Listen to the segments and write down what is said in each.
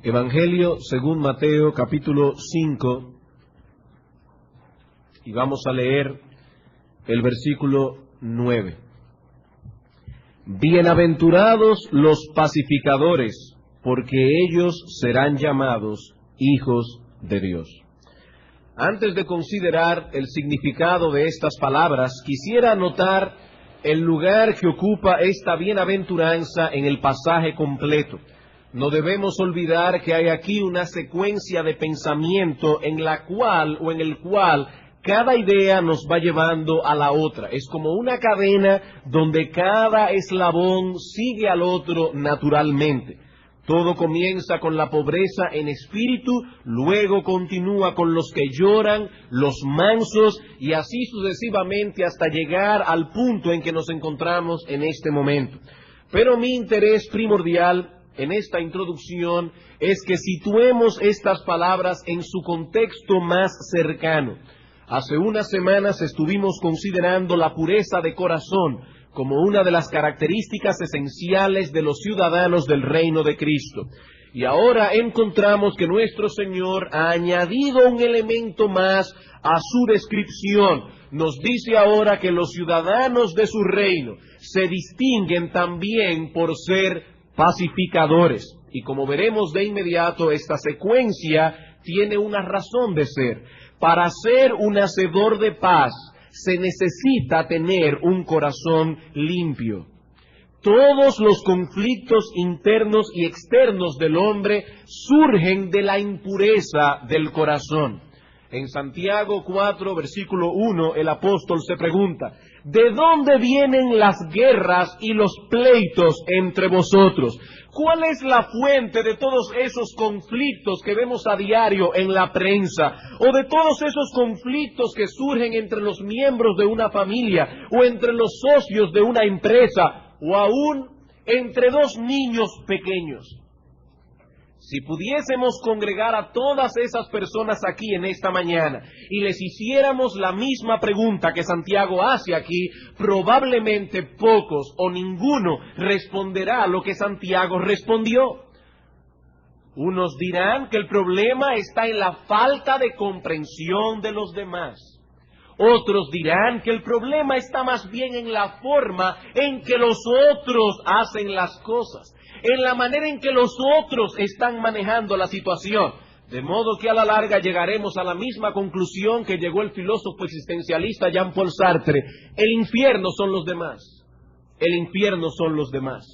Evangelio según Mateo, capítulo 5, y vamos a leer el versículo 9. Bienaventurados los pacificadores, porque ellos serán llamados hijos de Dios. Antes de considerar el significado de estas palabras, quisiera anotar el lugar que ocupa esta bienaventuranza en el pasaje completo. No debemos olvidar que hay aquí una secuencia de pensamiento en el cual cada idea nos va llevando a la otra. Es como una cadena donde cada eslabón sigue al otro naturalmente. Todo comienza con la pobreza en espíritu, luego continúa con los que lloran, los mansos, y así sucesivamente hasta llegar al punto en que nos encontramos en este momento. Pero mi interés primordial en esta introducción es que situemos estas palabras en su contexto más cercano. Hace unas semanas estuvimos considerando la pureza de corazón como una de las características esenciales de los ciudadanos del reino de Cristo. Y ahora encontramos que nuestro Señor ha añadido un elemento más a su descripción. Nos dice ahora que los ciudadanos de su reino se distinguen también por ser pacificadores. Y como veremos de inmediato, esta secuencia tiene una razón de ser. Para ser un hacedor de paz, se necesita tener un corazón limpio. Todos los conflictos internos y externos del hombre surgen de la impureza del corazón. En Santiago 4, versículo 1, el apóstol se pregunta: ¿de dónde vienen las guerras y los pleitos entre vosotros? ¿Cuál es la fuente de todos esos conflictos que vemos a diario en la prensa? ¿O de todos esos conflictos que surgen entre los miembros de una familia, o entre los socios de una empresa, o aún entre dos niños pequeños? Si pudiésemos congregar a todas esas personas aquí en esta mañana y les hiciéramos la misma pregunta que Santiago hace aquí, probablemente pocos o ninguno responderá lo que Santiago respondió. Unos dirán que el problema está en la falta de comprensión de los demás. Otros dirán que el problema está más bien en la forma en que los otros hacen las cosas, en la manera en que los otros están manejando la situación. De modo que a la larga llegaremos a la misma conclusión que llegó el filósofo existencialista Jean-Paul Sartre: el infierno son los demás. El infierno son los demás.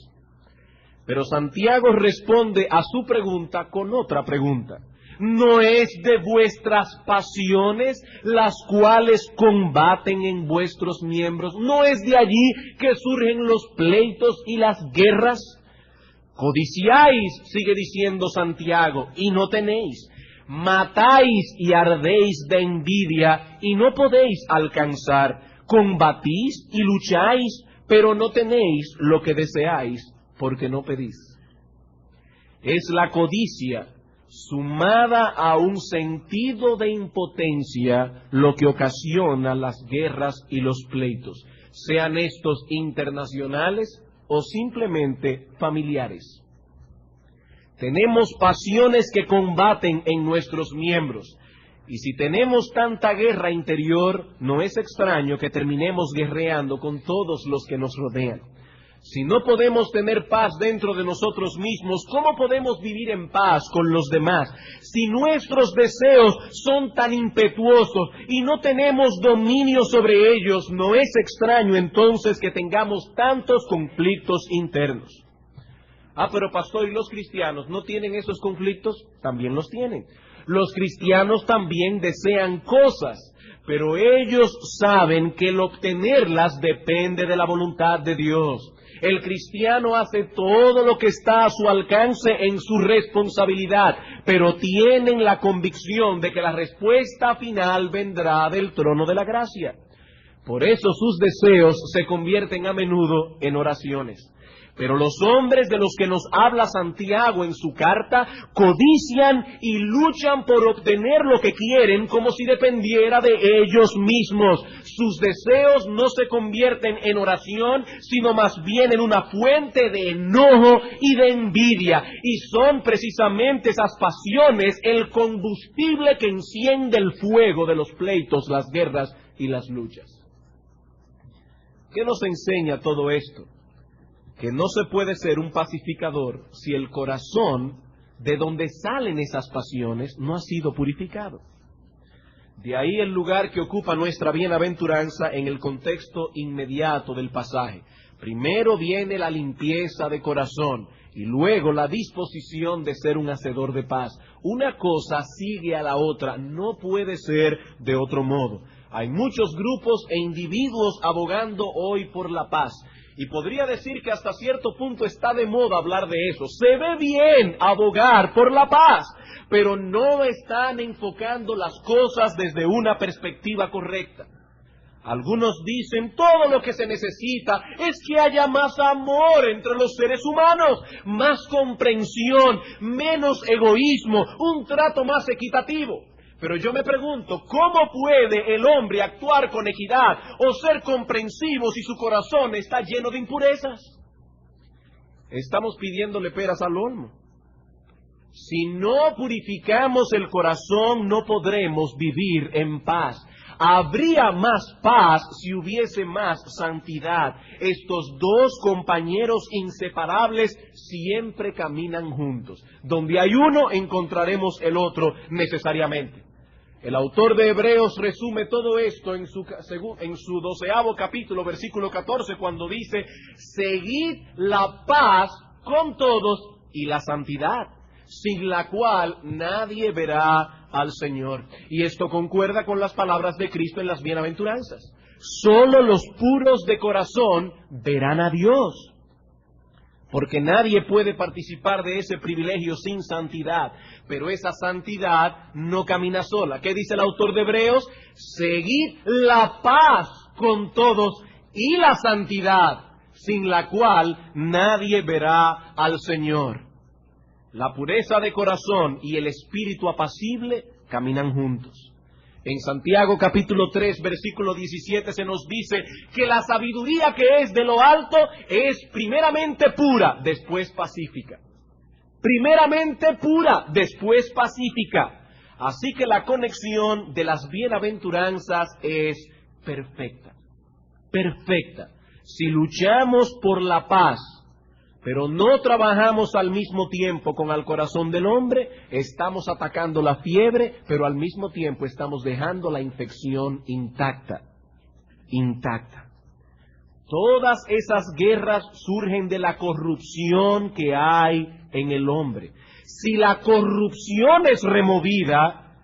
Pero Santiago responde a su pregunta con otra pregunta. ¿No es de vuestras pasiones las cuales combaten en vuestros miembros? ¿No es de allí que surgen los pleitos y las guerras? Codiciáis, sigue diciendo Santiago, y no tenéis. Matáis y ardéis de envidia y no podéis alcanzar. Combatís y lucháis, pero no tenéis lo que deseáis, porque no pedís. Es la codicia sumada a un sentido de impotencia lo que ocasiona las guerras y los pleitos, sean estos internacionales o simplemente familiares. Tenemos pasiones que combaten en nuestros miembros, y si tenemos tanta guerra interior, no es extraño que terminemos guerreando con todos los que nos rodean. Si no podemos tener paz dentro de nosotros mismos, ¿cómo podemos vivir en paz con los demás? Si nuestros deseos son tan impetuosos y no tenemos dominio sobre ellos, no es extraño entonces que tengamos tantos conflictos internos. Pero pastor, ¿y los cristianos no tienen esos conflictos? También los tienen. Los cristianos también desean cosas, pero ellos saben que el obtenerlas depende de la voluntad de Dios. El cristiano hace todo lo que está a su alcance en su responsabilidad, pero tienen la convicción de que la respuesta final vendrá del trono de la gracia. Por eso sus deseos se convierten a menudo en oraciones. Pero los hombres de los que nos habla Santiago en su carta codician y luchan por obtener lo que quieren como si dependiera de ellos mismos. Sus deseos no se convierten en oración, sino más bien en una fuente de enojo y de envidia. Y son precisamente esas pasiones el combustible que enciende el fuego de los pleitos, las guerras y las luchas. ¿Qué nos enseña todo esto? Que no se puede ser un pacificador si el corazón de donde salen esas pasiones no ha sido purificado. De ahí el lugar que ocupa nuestra bienaventuranza en el contexto inmediato del pasaje. Primero viene la limpieza de corazón y luego la disposición de ser un hacedor de paz. Una cosa sigue a la otra, no puede ser de otro modo. Hay muchos grupos e individuos abogando hoy por la paz. Y podría decir que hasta cierto punto está de moda hablar de eso. Se ve bien abogar por la paz, pero no están enfocando las cosas desde una perspectiva correcta. Algunos dicen, todo lo que se necesita es que haya más amor entre los seres humanos, más comprensión, menos egoísmo, un trato más equitativo. Pero yo me pregunto, ¿cómo puede el hombre actuar con equidad o ser comprensivo si su corazón está lleno de impurezas? Estamos pidiéndole peras al olmo. Si no purificamos el corazón, no podremos vivir en paz. Habría más paz si hubiese más santidad. Estos dos compañeros inseparables siempre caminan juntos. Donde hay uno, encontraremos el otro necesariamente. El autor de Hebreos resume todo esto en su 12º capítulo, versículo 14, cuando dice, seguid la paz con todos y la santidad, sin la cual nadie verá al Señor. Y esto concuerda con las palabras de Cristo en las bienaventuranzas. Solo los puros de corazón verán a Dios. Porque nadie puede participar de ese privilegio sin santidad. Pero esa santidad no camina sola. ¿Qué dice el autor de Hebreos? Seguid la paz con todos y la santidad, sin la cual nadie verá al Señor. La pureza de corazón y el espíritu apacible caminan juntos. En Santiago capítulo 3, versículo 17 se nos dice que la sabiduría que es de lo alto es primeramente pura, después pacífica. Primeramente pura, después pacífica. Así que la conexión de las bienaventuranzas es perfecta. Perfecta. Si luchamos por la paz, pero no trabajamos al mismo tiempo con el corazón del hombre, estamos atacando la fiebre, pero al mismo tiempo estamos dejando la infección intacta. Intacta. Todas esas guerras surgen de la corrupción que hay en el hombre. Si la corrupción es removida,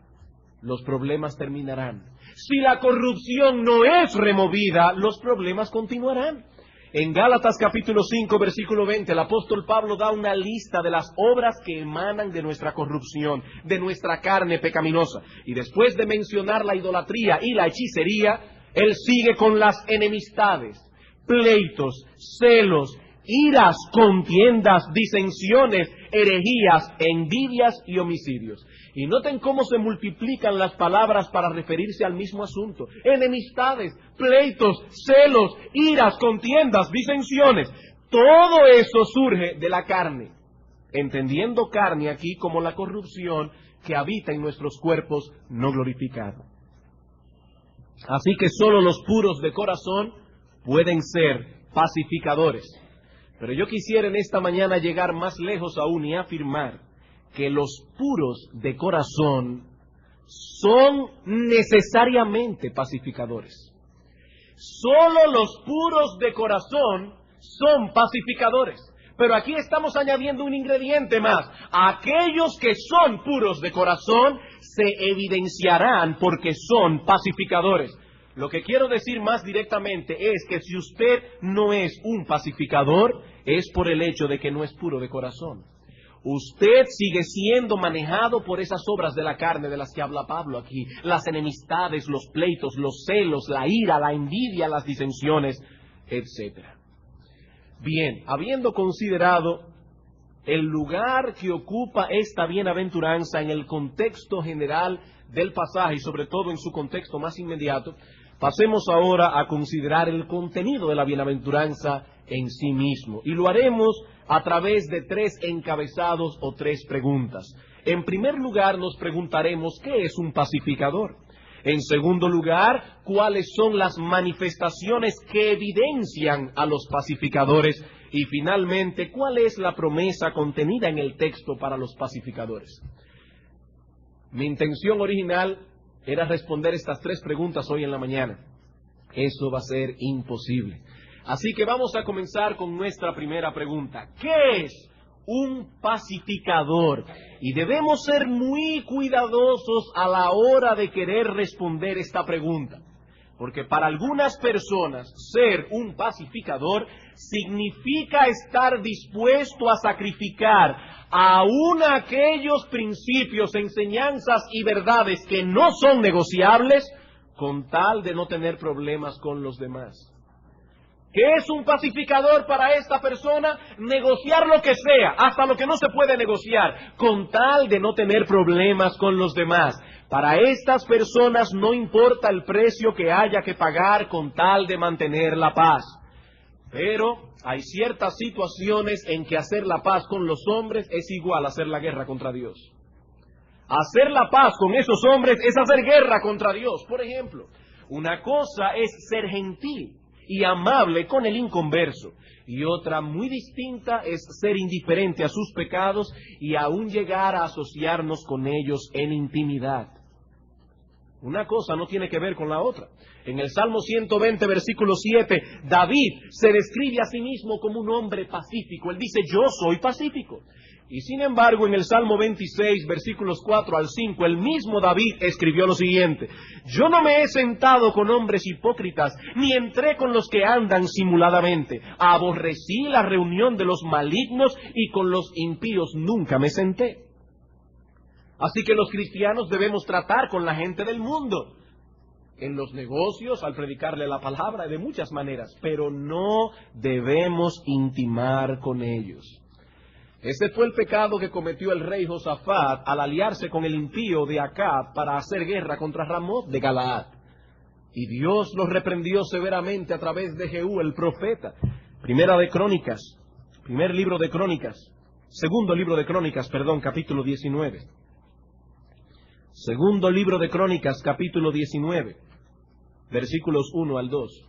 los problemas terminarán. Si la corrupción no es removida, los problemas continuarán. En Gálatas capítulo 5, versículo 20, el apóstol Pablo da una lista de las obras que emanan de nuestra corrupción, de nuestra carne pecaminosa. Y después de mencionar la idolatría y la hechicería, él sigue con las enemistades, pleitos, celos, iras, contiendas, disensiones, herejías, envidias y homicidios. Y noten cómo se multiplican las palabras para referirse al mismo asunto. Enemistades, pleitos, celos, iras, contiendas, disensiones. Todo eso surge de la carne. Entendiendo carne aquí como la corrupción que habita en nuestros cuerpos no glorificados. Así que solo los puros de corazón pueden ser pacificadores. Pero yo quisiera en esta mañana llegar más lejos aún y afirmar que los puros de corazón son necesariamente pacificadores. Solo los puros de corazón son pacificadores. Pero aquí estamos añadiendo un ingrediente más. Aquellos que son puros de corazón se evidenciarán porque son pacificadores. Lo que quiero decir más directamente es que si usted no es un pacificador, es por el hecho de que no es puro de corazón. Usted sigue siendo manejado por esas obras de la carne de las que habla Pablo aquí. Las enemistades, los pleitos, los celos, la ira, la envidia, las disensiones, etc. Bien, habiendo considerado el lugar que ocupa esta bienaventuranza en el contexto general del pasaje y sobre todo en su contexto más inmediato, pasemos ahora a considerar el contenido de la bienaventuranza en sí mismo. Y lo haremos a través de 3 encabezados o 3 preguntas. En primer lugar, nos preguntaremos ¿qué es un pacificador? En segundo lugar, ¿cuáles son las manifestaciones que evidencian a los pacificadores? Y finalmente, ¿cuál es la promesa contenida en el texto para los pacificadores? Mi intención original era responder estas 3 preguntas hoy en la mañana. Eso va a ser imposible. Así que vamos a comenzar con nuestra primera pregunta. ¿Qué es un pacificador? Y debemos ser muy cuidadosos a la hora de querer responder esta pregunta. Porque para algunas personas ser un pacificador significa estar dispuesto a sacrificar aún aquellos principios, enseñanzas y verdades que no son negociables con tal de no tener problemas con los demás. ¿Qué es un pacificador para esta persona? Negociar lo que sea, hasta lo que no se puede negociar, con tal de no tener problemas con los demás. Para estas personas no importa el precio que haya que pagar con tal de mantener la paz. Pero hay ciertas situaciones en que hacer la paz con los hombres es igual a hacer la guerra contra Dios. Hacer la paz con esos hombres es hacer guerra contra Dios. Por ejemplo, una cosa es ser gentil y amable con el inconverso, y otra muy distinta es ser indiferente a sus pecados y aún llegar a asociarnos con ellos en intimidad. Una cosa no tiene que ver con la otra. En el Salmo 120, versículo 7, David se describe a sí mismo como un hombre pacífico. Él dice, yo soy pacífico. Y sin embargo, en el Salmo 26, versículos 4 al 5, el mismo David escribió lo siguiente: yo no me he sentado con hombres hipócritas, ni entré con los que andan simuladamente. Aborrecí la reunión de los malignos, y con los impíos nunca me senté. Así que los cristianos debemos tratar con la gente del mundo, en los negocios, al predicarle la palabra, de muchas maneras, pero no debemos intimar con ellos. Ese fue el pecado que cometió el rey Josafat al aliarse con el impío de Acab para hacer guerra contra Ramoth de Galaad. Y Dios los reprendió severamente a través de Jehú, el profeta. Segundo libro de Crónicas, capítulo 19. Segundo libro de Crónicas, capítulo 19, versículos 1 al 2.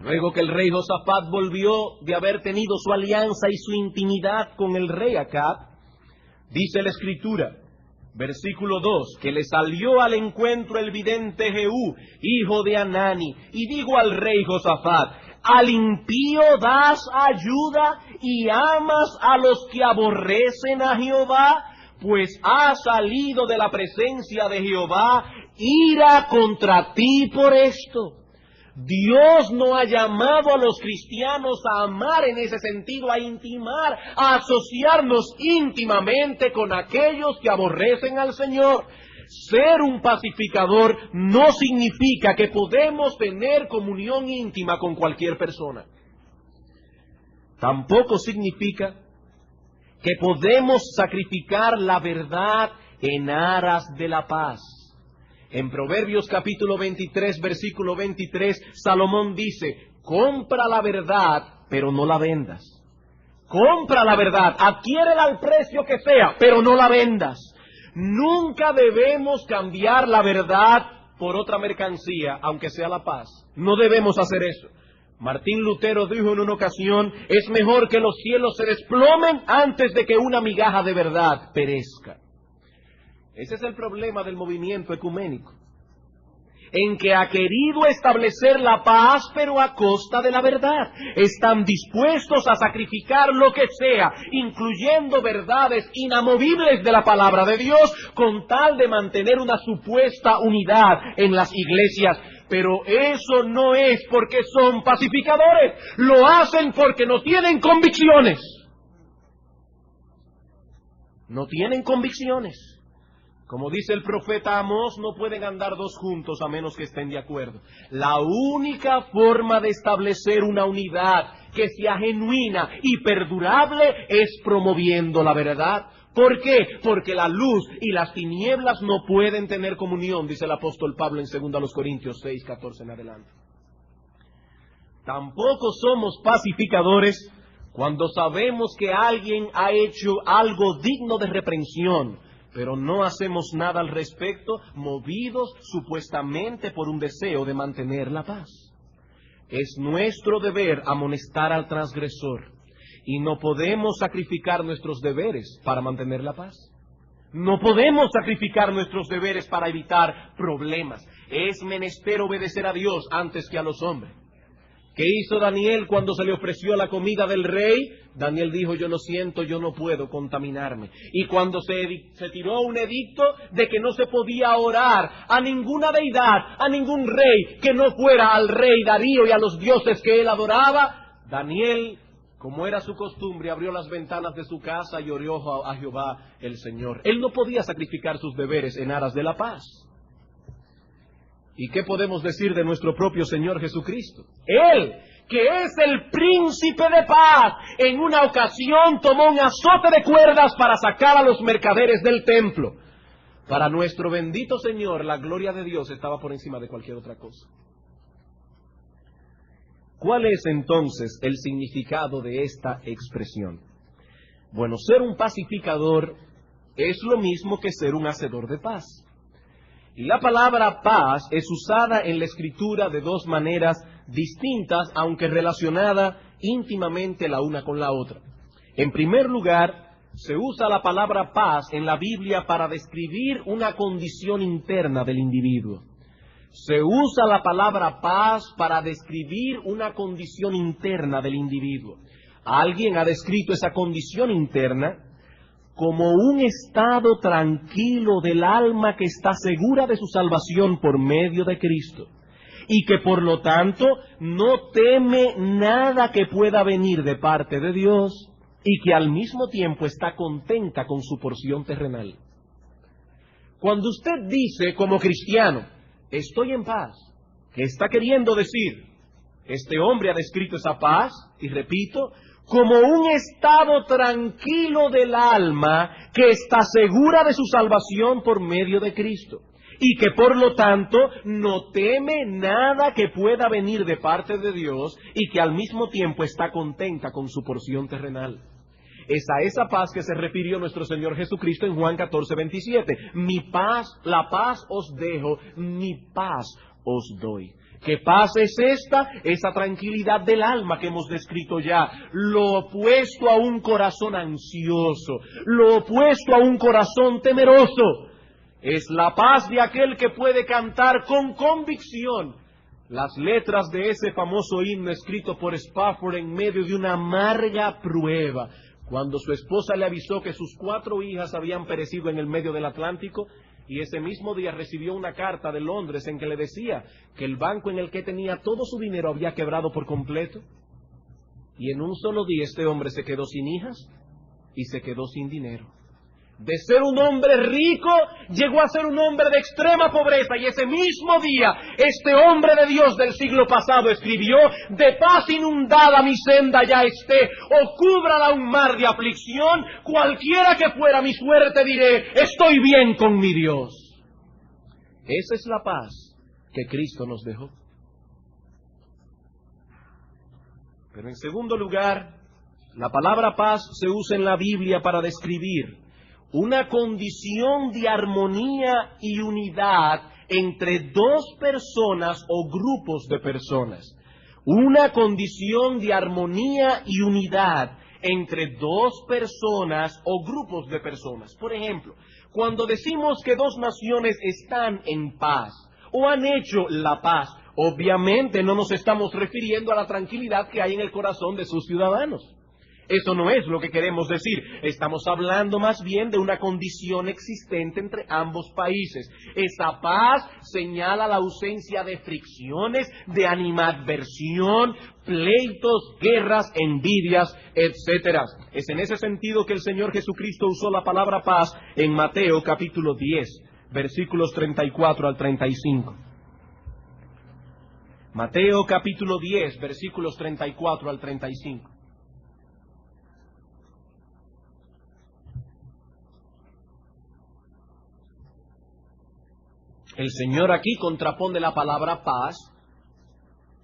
Luego que el rey Josafat volvió de haber tenido su alianza y su intimidad con el rey Acab, dice la Escritura, versículo 2, que le salió al encuentro el vidente Jehú, hijo de Anani, y dijo al rey Josafat: ¿al impío das ayuda y amas a los que aborrecen a Jehová? Pues ha salido de la presencia de Jehová ira contra ti por esto. Dios no ha llamado a los cristianos a amar en ese sentido, a intimar, a asociarnos íntimamente con aquellos que aborrecen al Señor. Ser un pacificador no significa que podemos tener comunión íntima con cualquier persona. Tampoco significa que podemos sacrificar la verdad en aras de la paz. En Proverbios capítulo 23, versículo 23, Salomón dice: compra la verdad, pero no la vendas. Compra la verdad, adquiérela al precio que sea, pero no la vendas. Nunca debemos cambiar la verdad por otra mercancía, aunque sea la paz. No debemos hacer eso. Martín Lutero dijo en una ocasión: es mejor que los cielos se desplomen antes de que una migaja de verdad perezca. Ese es el problema del movimiento ecuménico, en que ha querido establecer la paz, pero a costa de la verdad. Están dispuestos a sacrificar lo que sea, incluyendo verdades inamovibles de la palabra de Dios, con tal de mantener una supuesta unidad en las iglesias. Pero eso no es porque son pacificadores, lo hacen porque no tienen convicciones. No tienen convicciones. Como dice el profeta Amós, no pueden andar dos juntos a menos que estén de acuerdo. La única forma de establecer una unidad que sea genuina y perdurable es promoviendo la verdad. ¿Por qué? Porque la luz y las tinieblas no pueden tener comunión, dice el apóstol Pablo en 2 Corintios 6, 14 en adelante. Tampoco somos pacificadores cuando sabemos que alguien ha hecho algo digno de reprensión, pero no hacemos nada al respecto, movidos supuestamente por un deseo de mantener la paz. Es nuestro deber amonestar al transgresor, y no podemos sacrificar nuestros deberes para mantener la paz. No podemos sacrificar nuestros deberes para evitar problemas. Es menester obedecer a Dios antes que a los hombres. ¿Qué hizo Daniel cuando se le ofreció la comida del rey? Daniel dijo, yo lo siento, yo no puedo contaminarme. Y cuando se tiró un edicto de que no se podía orar a ninguna deidad, a ningún rey, que no fuera al rey Darío y a los dioses que él adoraba, Daniel, como era su costumbre, abrió las ventanas de su casa y oró a Jehová el Señor. Él no podía sacrificar sus deberes en aras de la paz. ¿Y qué podemos decir de nuestro propio Señor Jesucristo? Él, que es el príncipe de paz, en una ocasión tomó un azote de cuerdas para sacar a los mercaderes del templo. Para nuestro bendito Señor, la gloria de Dios estaba por encima de cualquier otra cosa. ¿Cuál es entonces el significado de esta expresión? Bueno, ser un pacificador es lo mismo que ser un hacedor de paz. Y la palabra paz es usada en la Escritura de dos maneras distintas, aunque relacionada íntimamente la una con la otra. En primer lugar, se usa la palabra paz en la Biblia para describir una condición interna del individuo. Se usa la palabra paz para describir una condición interna del individuo. Alguien ha descrito esa condición interna como un estado tranquilo del alma que está segura de su salvación por medio de Cristo, y que por lo tanto no teme nada que pueda venir de parte de Dios, y que al mismo tiempo está contenta con su porción terrenal. Cuando usted dice como cristiano, estoy en paz, ¿qué está queriendo decir? Este hombre ha descrito esa paz, y repito, como un estado tranquilo del alma que está segura de su salvación por medio de Cristo, y que por lo tanto no teme nada que pueda venir de parte de Dios, y que al mismo tiempo está contenta con su porción terrenal. Es a esa paz que se refirió nuestro Señor Jesucristo en Juan 14:27. Mi paz, la paz os dejo, mi paz os doy. ¿Qué paz es esta? Esa tranquilidad del alma que hemos descrito ya, lo opuesto a un corazón ansioso, lo opuesto a un corazón temeroso. Es la paz de aquel que puede cantar con convicción las letras de ese famoso himno escrito por Spafford en medio de una amarga prueba, cuando su esposa le avisó que sus 4 hijas habían perecido en el medio del Atlántico. Y ese mismo día recibió una carta de Londres en que le decía que el banco en el que tenía todo su dinero había quebrado por completo. Y en un solo día este hombre se quedó sin hijas y se quedó sin dinero. De ser un hombre rico, llegó a ser un hombre de extrema pobreza. Y ese mismo día, este hombre de Dios del siglo pasado escribió: de paz inundada mi senda ya esté, o cúbrala un mar de aflicción, cualquiera que fuera mi suerte diré, estoy bien con mi Dios. Esa es la paz que Cristo nos dejó. Pero en segundo lugar, la palabra paz se usa en la Biblia para describir una condición de armonía y unidad entre dos personas o grupos de personas. Una condición de armonía y unidad entre dos personas o grupos de personas. Por ejemplo, cuando decimos que dos naciones están en paz o han hecho la paz, obviamente no nos estamos refiriendo a la tranquilidad que hay en el corazón de sus ciudadanos. Eso no es lo que queremos decir. Estamos hablando más bien de una condición existente entre ambos países. Esa paz señala la ausencia de fricciones, de animadversión, pleitos, guerras, envidias, etc. Es en ese sentido que el Señor Jesucristo usó la palabra paz en Mateo capítulo 10, versículos 34 al 35. Mateo capítulo 10, versículos 34 al 35. El Señor aquí contrapone la palabra paz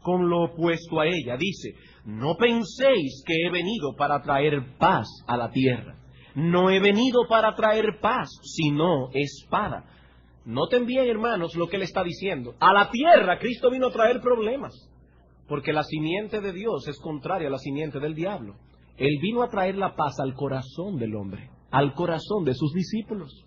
con lo opuesto a ella. Dice, no penséis que he venido para traer paz a la tierra. No he venido para traer paz, sino espada. Noten bien, hermanos, lo que Él está diciendo. A la tierra Cristo vino a traer problemas, porque la simiente de Dios es contraria a la simiente del diablo. Él vino a traer la paz al corazón del hombre, al corazón de sus discípulos.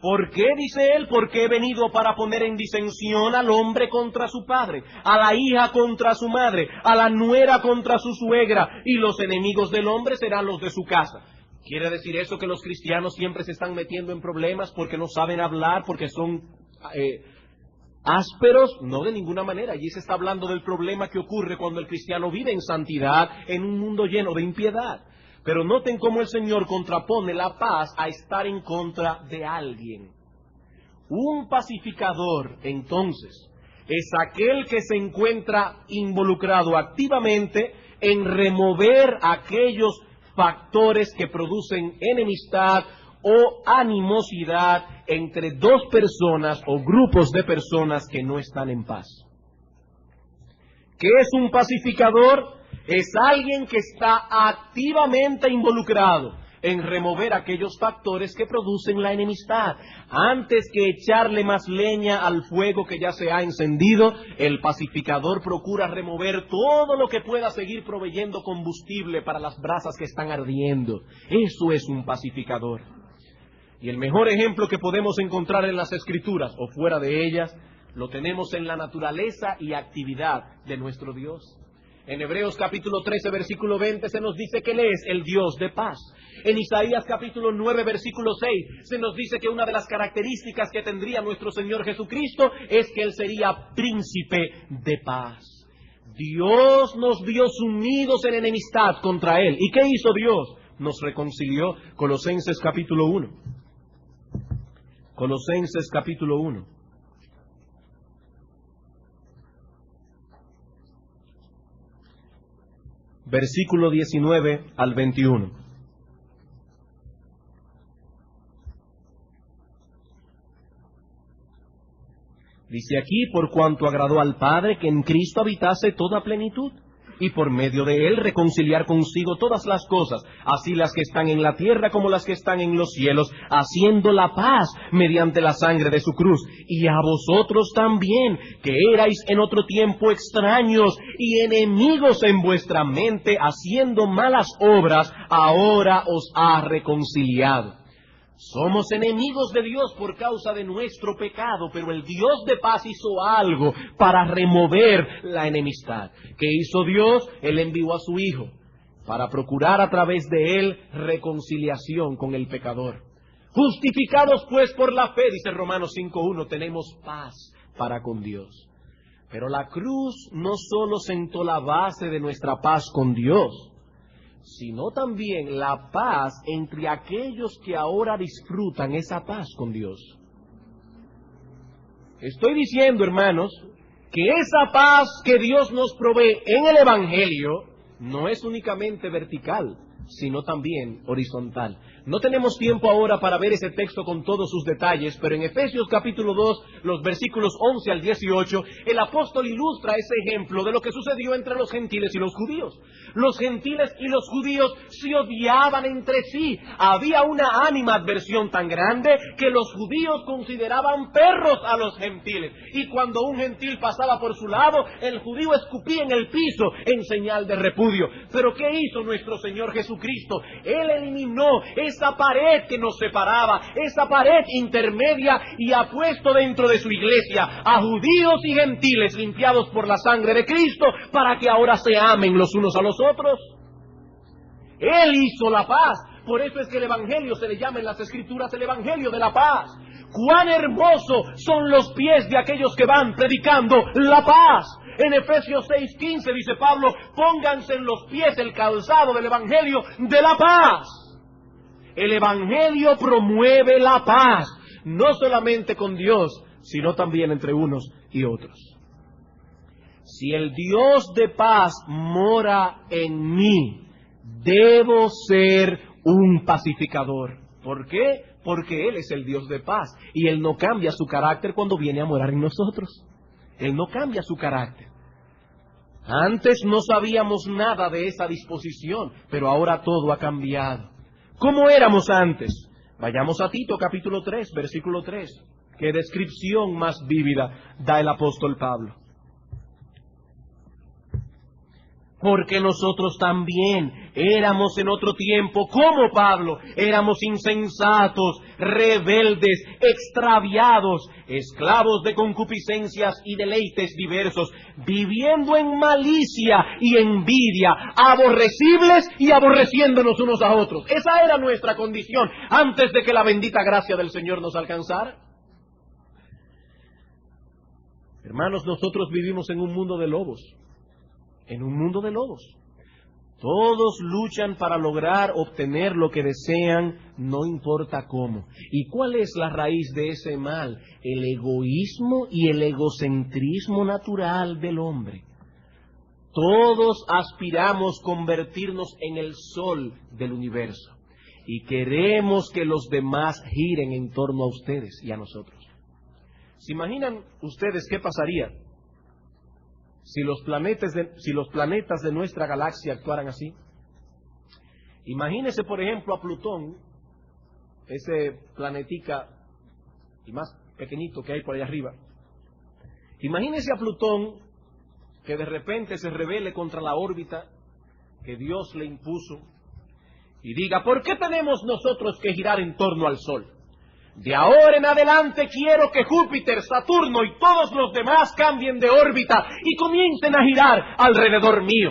¿Por qué, dice Él? Porque he venido para poner en disensión al hombre contra su padre, a la hija contra su madre, a la nuera contra su suegra, y los enemigos del hombre serán los de su casa. ¿Quiere decir eso que los cristianos siempre se están metiendo en problemas porque no saben hablar, porque son ásperos? No, de ninguna manera. Allí se está hablando del problema que ocurre cuando el cristiano vive en santidad en un mundo lleno de impiedad. Pero noten cómo el Señor contrapone la paz a estar en contra de alguien. Un pacificador, entonces, es aquel que se encuentra involucrado activamente en remover aquellos factores que producen enemistad o animosidad entre dos personas o grupos de personas que no están en paz. ¿Qué es un pacificador? Es alguien que está activamente involucrado en remover aquellos factores que producen la enemistad. Antes que echarle más leña al fuego que ya se ha encendido, el pacificador procura remover todo lo que pueda seguir proveyendo combustible para las brasas que están ardiendo. Eso es un pacificador. Y el mejor ejemplo que podemos encontrar en las Escrituras o fuera de ellas, lo tenemos en la naturaleza y actividad de nuestro Dios. En Hebreos capítulo 13, versículo 20, se nos dice que Él es el Dios de paz. En Isaías capítulo 9, versículo 6, se nos dice que una de las características que tendría nuestro Señor Jesucristo es que Él sería príncipe de paz. Dios nos vio sumidos en enemistad contra Él. ¿Y qué hizo Dios? Nos reconcilió. Colosenses capítulo 1. Colosenses capítulo 1. Versículo 19 al 21. Dice aquí, por cuanto agradó al Padre que en Cristo habitase toda plenitud, y por medio de Él reconciliar consigo todas las cosas, así las que están en la tierra como las que están en los cielos, haciendo la paz mediante la sangre de su cruz. Y a vosotros también, que erais en otro tiempo extraños y enemigos en vuestra mente, haciendo malas obras, ahora os ha reconciliado. Somos enemigos de Dios por causa de nuestro pecado, pero el Dios de paz hizo algo para remover la enemistad. ¿Qué hizo Dios? Él envió a su Hijo para procurar a través de Él reconciliación con el pecador. Justificados pues por la fe, dice Romanos 5:1, tenemos paz para con Dios. Pero la cruz no solo sentó la base de nuestra paz con Dios, sino también la paz entre aquellos que ahora disfrutan esa paz con Dios. Estoy diciendo, hermanos, que esa paz que Dios nos provee en el Evangelio no es únicamente vertical, sino también horizontal. No tenemos tiempo ahora para ver ese texto con todos sus detalles, pero en Efesios capítulo 2, los versículos 11 al 18, el apóstol ilustra ese ejemplo de lo que sucedió entre los gentiles y los judíos. Los gentiles y los judíos se odiaban entre sí. Había una animadversión tan grande que los judíos consideraban perros a los gentiles. Y cuando un gentil pasaba por su lado, el judío escupía en el piso en señal de repudio. Pero ¿qué hizo nuestro Señor Jesucristo? Él eliminó esa pared que nos separaba, esa pared intermedia, y ha puesto dentro de su iglesia a judíos y gentiles limpiados por la sangre de Cristo para que ahora se amen los unos a los otros. Él hizo la paz. Por eso es que el Evangelio se le llama en las Escrituras el Evangelio de la paz. ¡Cuán hermosos son los pies de aquellos que van predicando la paz! En Efesios 6:15 dice Pablo, pónganse en los pies el calzado del Evangelio de la paz. El Evangelio promueve la paz, no solamente con Dios, sino también entre unos y otros. Si el Dios de paz mora en mí, debo ser un pacificador. ¿Por qué? Porque Él es el Dios de paz y Él no cambia su carácter cuando viene a morar en nosotros. Él no cambia su carácter. Antes no sabíamos nada de esa disposición, pero ahora todo ha cambiado. ¿Cómo éramos antes? Vayamos a Tito capítulo 3, versículo 3. Qué descripción más vívida da el apóstol Pablo. Porque nosotros también éramos en otro tiempo, como Pablo, éramos insensatos, rebeldes, extraviados, esclavos de concupiscencias y deleites diversos, viviendo en malicia y envidia, aborrecibles y aborreciéndonos unos a otros. Esa era nuestra condición antes de que la bendita gracia del Señor nos alcanzara. Hermanos, nosotros vivimos en un mundo de lobos. En un mundo de lobos. Todos luchan para lograr obtener lo que desean, no importa cómo. ¿Y cuál es la raíz de ese mal? El egoísmo y el egocentrismo natural del hombre. Todos aspiramos convertirnos en el sol del universo y queremos que los demás giren en torno a ustedes y a nosotros. ¿Se imaginan ustedes qué pasaría si los planetas de nuestra galaxia actuaran así? Imagínese, por ejemplo, a Plutón, ese planetica y más pequeñito que hay por allá arriba. Imagínese a Plutón que de repente se rebele contra la órbita que Dios le impuso y diga, ¿por qué tenemos nosotros que girar en torno al Sol? De ahora en adelante quiero que Júpiter, Saturno y todos los demás cambien de órbita y comiencen a girar alrededor mío.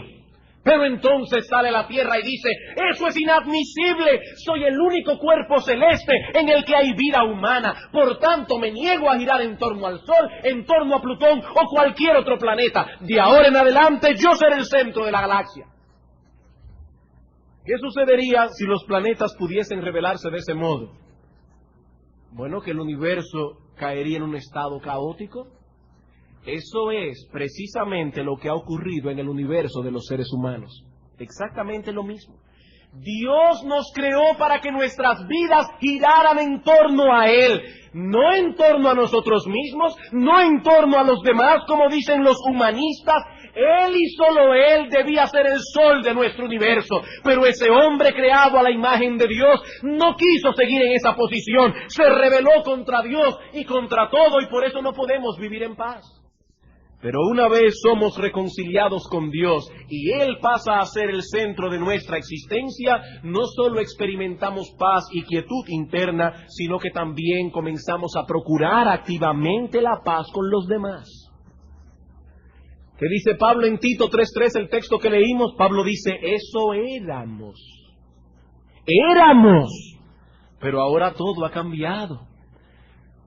Pero entonces sale la Tierra y dice, eso es inadmisible, soy el único cuerpo celeste en el que hay vida humana, por tanto me niego a girar en torno al Sol, en torno a Plutón o cualquier otro planeta. De ahora en adelante yo seré el centro de la galaxia. ¿Qué sucedería si los planetas pudiesen rebelarse de ese modo? Bueno, que el universo caería en un estado caótico. Eso es precisamente lo que ha ocurrido en el universo de los seres humanos. Exactamente lo mismo. Dios nos creó para que nuestras vidas giraran en torno a Él, no en torno a nosotros mismos, no en torno a los demás, como dicen los humanistas. Él y solo Él debía ser el sol de nuestro universo, pero ese hombre creado a la imagen de Dios no quiso seguir en esa posición, se rebeló contra Dios y contra todo, y por eso no podemos vivir en paz. Pero una vez somos reconciliados con Dios y Él pasa a ser el centro de nuestra existencia, no solo experimentamos paz y quietud interna, sino que también comenzamos a procurar activamente la paz con los demás. ¿Qué dice Pablo en Tito 3:3, el texto que leímos? Pablo dice, eso éramos. Éramos. Pero ahora todo ha cambiado.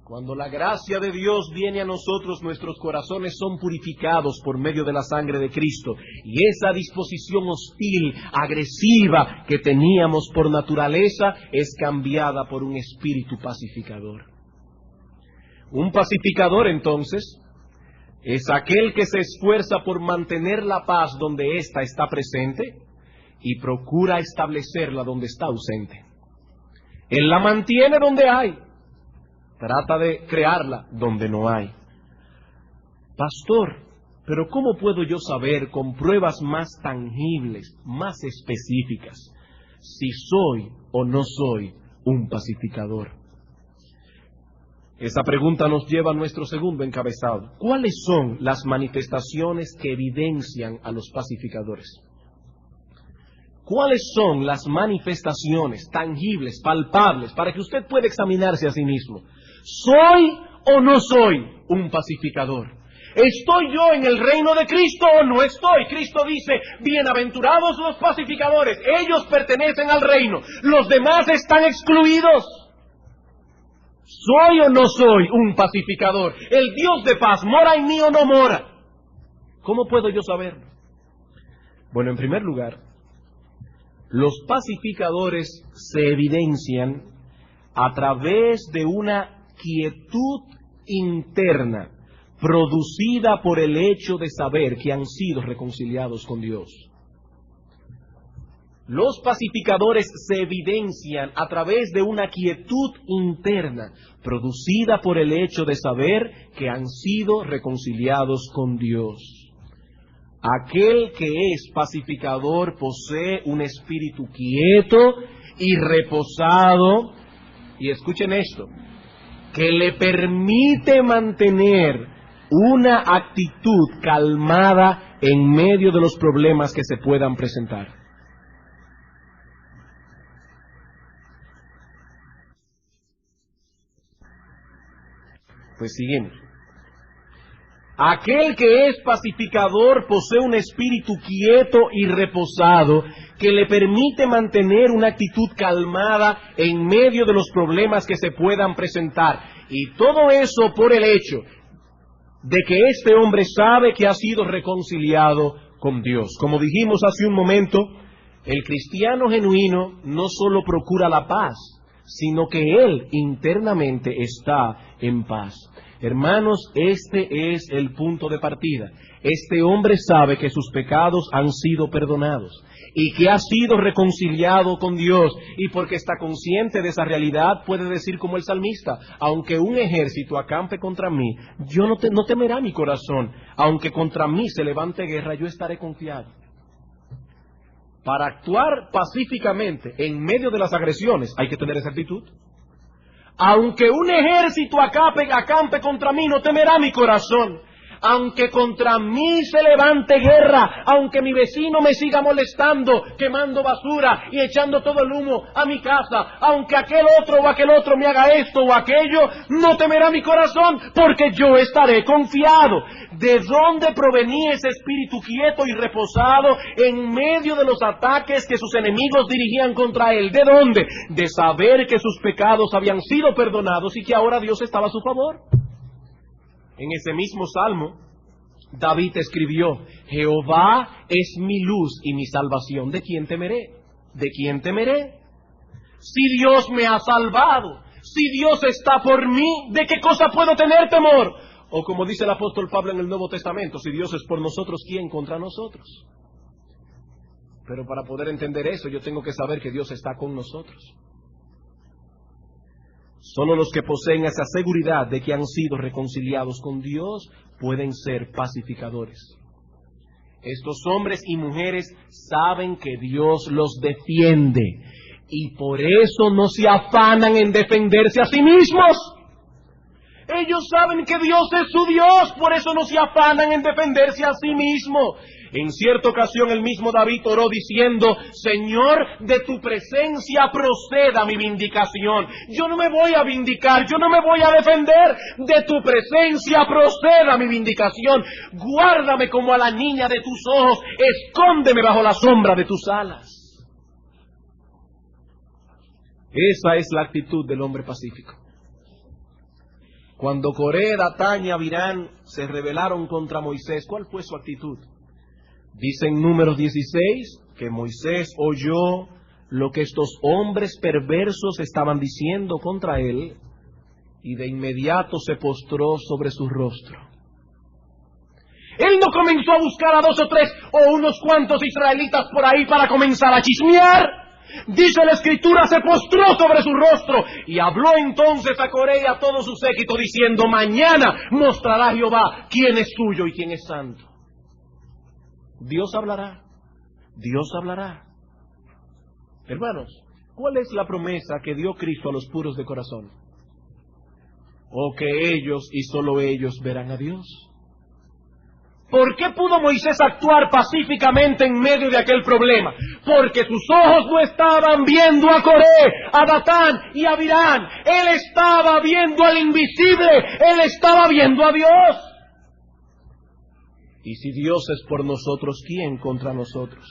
Cuando la gracia de Dios viene a nosotros, nuestros corazones son purificados por medio de la sangre de Cristo. Y esa disposición hostil, agresiva que teníamos por naturaleza, es cambiada por un espíritu pacificador. Un pacificador, entonces, es aquel que se esfuerza por mantener la paz donde ésta está presente y procura establecerla donde está ausente. Él la mantiene donde hay, trata de crearla donde no hay. Pastor, pero ¿cómo puedo yo saber con pruebas más tangibles, más específicas, si soy o no soy un pacificador? Esa pregunta nos lleva a nuestro segundo encabezado. ¿Cuáles son las manifestaciones que evidencian a los pacificadores? ¿Cuáles son las manifestaciones tangibles, palpables, para que usted pueda examinarse a sí mismo? ¿Soy o no soy un pacificador? ¿Estoy yo en el reino de Cristo o no estoy? Cristo dice, bienaventurados los pacificadores, ellos pertenecen al reino, los demás están excluidos. ¿Soy o no soy un pacificador? ¿El Dios de paz mora en mí o no mora? ¿Cómo puedo yo saberlo? Bueno, en primer lugar, los pacificadores se evidencian a través de una quietud interna producida por el hecho de saber que han sido reconciliados con Dios. Los pacificadores se evidencian a través de una quietud interna producida por el hecho de saber que han sido reconciliados con Dios. Aquel que es pacificador posee un espíritu quieto y reposado, y escuchen esto, que le permite mantener una actitud calmada en medio de los problemas que se puedan presentar. Pues seguimos. Aquel que es pacificador posee un espíritu quieto y reposado que le permite mantener una actitud calmada en medio de los problemas que se puedan presentar. Y todo eso por el hecho de que este hombre sabe que ha sido reconciliado con Dios. Como dijimos hace un momento, el cristiano genuino no solo procura la paz, sino que él internamente está en paz. Hermanos, este es el punto de partida. Este hombre sabe que sus pecados han sido perdonados y que ha sido reconciliado con Dios, y porque está consciente de esa realidad puede decir como el salmista, aunque un ejército acampe contra mí, yo no temerá mi corazón, aunque contra mí se levante guerra, yo estaré confiado. Para actuar pacíficamente en medio de las agresiones hay que tener esa actitud. Aunque un ejército acampe contra mí, no temerá mi corazón. Aunque contra mí se levante guerra, aunque mi vecino me siga molestando, quemando basura y echando todo el humo a mi casa, aunque aquel otro me haga esto o aquello, no temerá mi corazón, porque yo estaré confiado. ¿De dónde provenía ese espíritu quieto y reposado en medio de los ataques que sus enemigos dirigían contra él? ¿De dónde? De saber que sus pecados habían sido perdonados y que ahora Dios estaba a su favor. En ese mismo salmo, David escribió, Jehová es mi luz y mi salvación, ¿de quién temeré? ¿De quién temeré? Si Dios me ha salvado, si Dios está por mí, ¿de qué cosa puedo tener temor? O como dice el apóstol Pablo en el Nuevo Testamento, si Dios es por nosotros, ¿quién contra nosotros? Pero para poder entender eso, yo tengo que saber que Dios está con nosotros. Solo los que poseen esa seguridad de que han sido reconciliados con Dios pueden ser pacificadores. Estos hombres y mujeres saben que Dios los defiende y por eso no se afanan en defenderse a sí mismos. Ellos saben que Dios es su Dios, por eso no se afanan en defenderse a sí mismo. En cierta ocasión el mismo David oró diciendo, Señor, de tu presencia proceda mi vindicación. Yo no me voy a vindicar, yo no me voy a defender. De tu presencia proceda mi vindicación. Guárdame como a la niña de tus ojos, escóndeme bajo la sombra de tus alas. Esa es la actitud del hombre pacífico. Cuando Coré, Datán y Abirán se rebelaron contra Moisés, ¿cuál fue su actitud? Dice en Números 16 que Moisés oyó lo que estos hombres perversos estaban diciendo contra él y de inmediato se postró sobre su rostro. Él no comenzó a buscar a 2 o 3 o unos cuantos israelitas por ahí para comenzar a chismear. Dice la Escritura, se postró sobre su rostro y habló entonces a Coré y a todo su séquito diciendo, mañana mostrará Jehová quién es suyo y quién es santo. Dios hablará, Dios hablará. Hermanos, ¿cuál es la promesa que dio Cristo a los puros de corazón? O que ellos y solo ellos verán a Dios. ¿Por qué pudo Moisés actuar pacíficamente en medio de aquel problema? Porque sus ojos no estaban viendo a Coré, a Datán y a Abirán. Él estaba viendo al invisible, él estaba viendo a Dios. Y si Dios es por nosotros, ¿quién contra nosotros?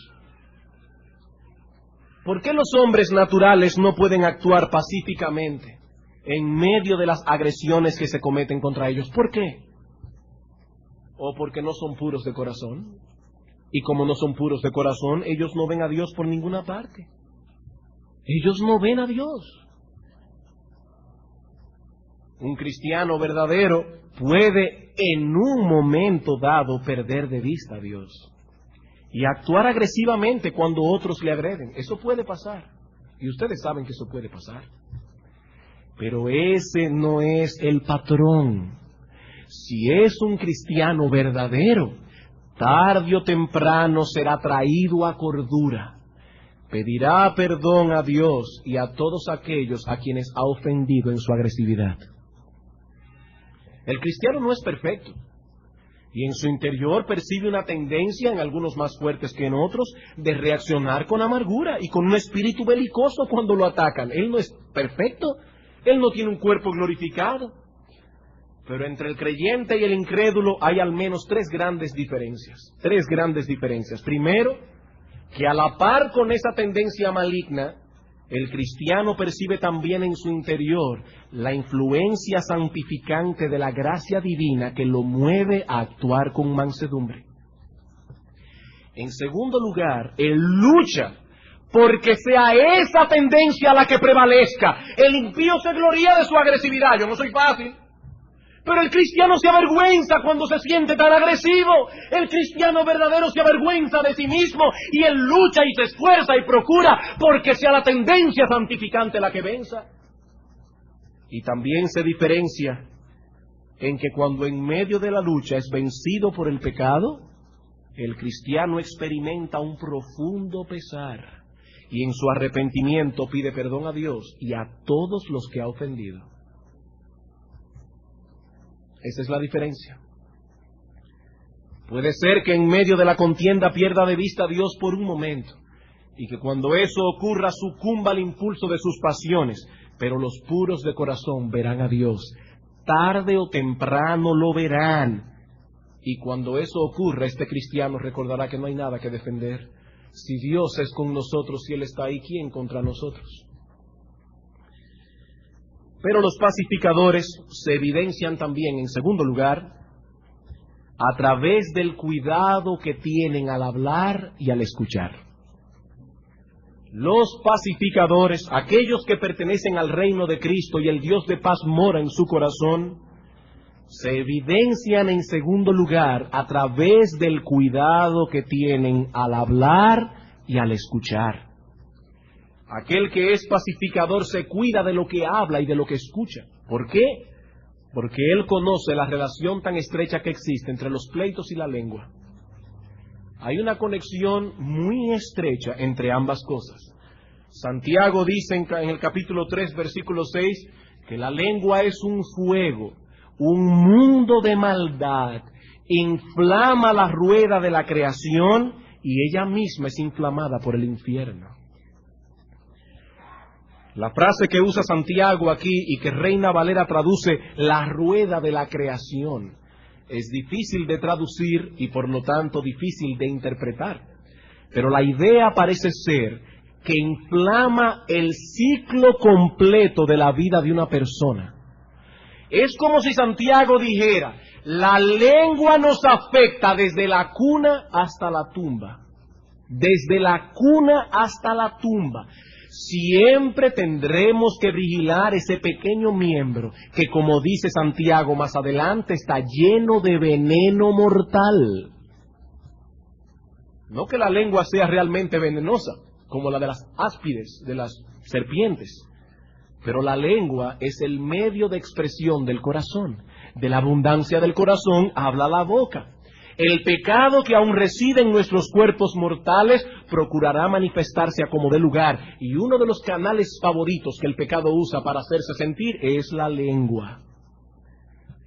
¿Por qué los hombres naturales no pueden actuar pacíficamente en medio de las agresiones que se cometen contra ellos? ¿Por qué? ¿O porque no son puros de corazón? Y como no son puros de corazón, ellos no ven a Dios por ninguna parte. Ellos no ven a Dios. Un cristiano verdadero puede en un momento dado perder de vista a Dios y actuar agresivamente cuando otros le agreden. Eso puede pasar. Y ustedes saben que eso puede pasar. Pero ese no es el patrón. Si es un cristiano verdadero, tarde o temprano será traído a cordura. Pedirá perdón a Dios y a todos aquellos a quienes ha ofendido en su agresividad. El cristiano no es perfecto. Y en su interior percibe una tendencia, en algunos más fuertes que en otros, de reaccionar con amargura y con un espíritu belicoso cuando lo atacan. Él no es perfecto, él no tiene un cuerpo glorificado. Pero entre el creyente y el incrédulo hay al menos tres grandes diferencias. Primero, que a la par con esa tendencia maligna, el cristiano percibe también en su interior la influencia santificante de la gracia divina que lo mueve a actuar con mansedumbre. En segundo lugar, él lucha porque sea esa tendencia la que prevalezca. El impío se gloría de su agresividad. Yo no soy fácil. Pero el cristiano se avergüenza cuando se siente tan agresivo. El cristiano verdadero se avergüenza de sí mismo y él lucha y se esfuerza y procura porque sea la tendencia santificante la que venza. Y también se diferencia en que cuando en medio de la lucha es vencido por el pecado, el cristiano experimenta un profundo pesar y en su arrepentimiento pide perdón a Dios y a todos los que ha ofendido. Esa es la diferencia. Puede ser que en medio de la contienda pierda de vista a Dios por un momento y que cuando eso ocurra sucumba al impulso de sus pasiones, pero los puros de corazón verán a Dios. Tarde o temprano lo verán. Y cuando eso ocurra, este cristiano recordará que no hay nada que defender. Si Dios es con nosotros, si Él está ahí, ¿quién contra nosotros? Pero los pacificadores se evidencian también, en segundo lugar, a través del cuidado que tienen al hablar y al escuchar. Los pacificadores, aquellos que pertenecen al reino de Cristo y el Dios de paz mora en su corazón, se evidencian en segundo lugar a través del cuidado que tienen al hablar y al escuchar. Aquel que es pacificador se cuida de lo que habla y de lo que escucha. ¿Por qué? Porque él conoce la relación tan estrecha que existe entre los pleitos y la lengua. Hay una conexión muy estrecha entre ambas cosas. Santiago dice en el capítulo 3, versículo 6, que la lengua es un fuego, un mundo de maldad, inflama la rueda de la creación y ella misma es inflamada por el infierno. La frase que usa Santiago aquí y que Reina Valera traduce la rueda de la creación es difícil de traducir y por lo tanto difícil de interpretar. Pero la idea parece ser que inflama el ciclo completo de la vida de una persona. Es como si Santiago dijera, la lengua nos afecta desde la cuna hasta la tumba. Desde la cuna hasta la tumba. Siempre tendremos que vigilar ese pequeño miembro que, como dice Santiago más adelante, está lleno de veneno mortal. No que la lengua sea realmente venenosa, como la de las áspides, de las serpientes, pero la lengua es el medio de expresión del corazón. De la abundancia del corazón habla la boca. El pecado que aún reside en nuestros cuerpos mortales procurará manifestarse a como dé lugar. Y uno de los canales favoritos que el pecado usa para hacerse sentir es la lengua.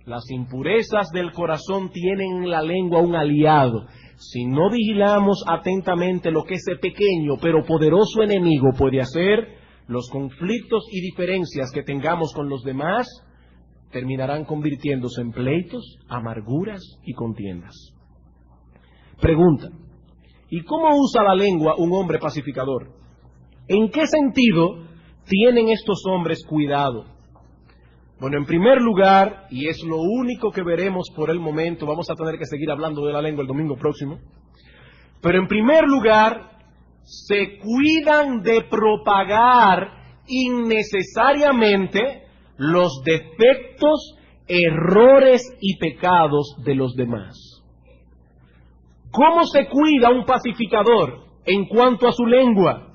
Las impurezas del corazón tienen en la lengua un aliado. Si no vigilamos atentamente lo que ese pequeño pero poderoso enemigo puede hacer, los conflictos y diferencias que tengamos con los demás terminarán convirtiéndose en pleitos, amarguras y contiendas. Pregunta: ¿y cómo usa la lengua un hombre pacificador? ¿En qué sentido tienen estos hombres cuidado? Bueno, en primer lugar, y es lo único que veremos por el momento, vamos a tener que seguir hablando de la lengua el domingo próximo, pero en primer lugar, se cuidan de propagar innecesariamente los defectos, errores y pecados de los demás. ¿Cómo se cuida un pacificador en cuanto a su lengua?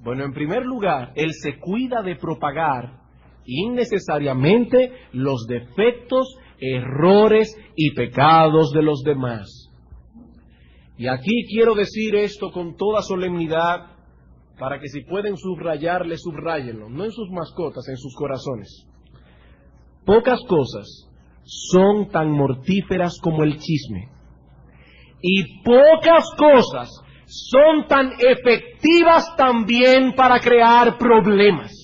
Bueno, en primer lugar, él se cuida de propagar innecesariamente los defectos, errores y pecados de los demás. Y aquí quiero decir esto con toda solemnidad, para que si pueden subrayarle, subrayenlo, no en sus mascotas, en sus corazones. Pocas cosas son tan mortíferas como el chisme, y pocas cosas son tan efectivas también para crear problemas.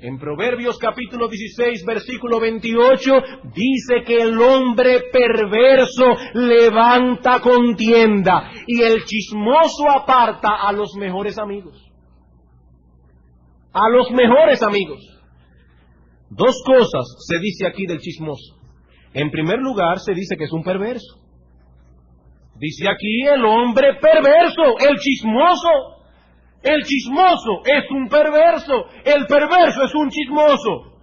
En Proverbios capítulo 16, versículo 28, dice que el hombre perverso levanta contienda y el chismoso aparta a los mejores amigos. A los mejores amigos. Dos cosas se dice aquí del chismoso. En primer lugar, se dice que es un perverso. Dice aquí el hombre perverso, el chismoso. El chismoso es un perverso, el perverso es un chismoso.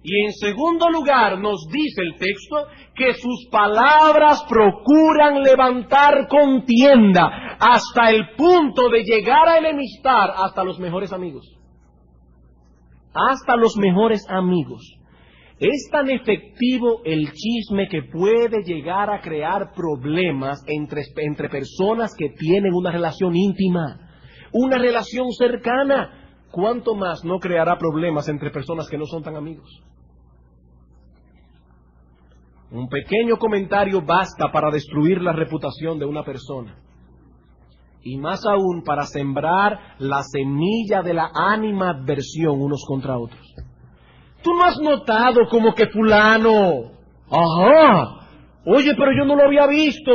Y en segundo lugar nos dice el texto que sus palabras procuran levantar contienda hasta el punto de llegar a enemistar hasta los mejores amigos. Hasta los mejores amigos. Es tan efectivo el chisme que puede llegar a crear problemas entre personas que tienen una relación íntima. Una relación cercana, ¿cuánto más no creará problemas entre personas que no son tan amigos? Un pequeño comentario basta para destruir la reputación de una persona. Y más aún para sembrar la semilla de la animadversión unos contra otros. ¿Tú no has notado como que fulano? Ajá, oye, pero yo no lo había visto.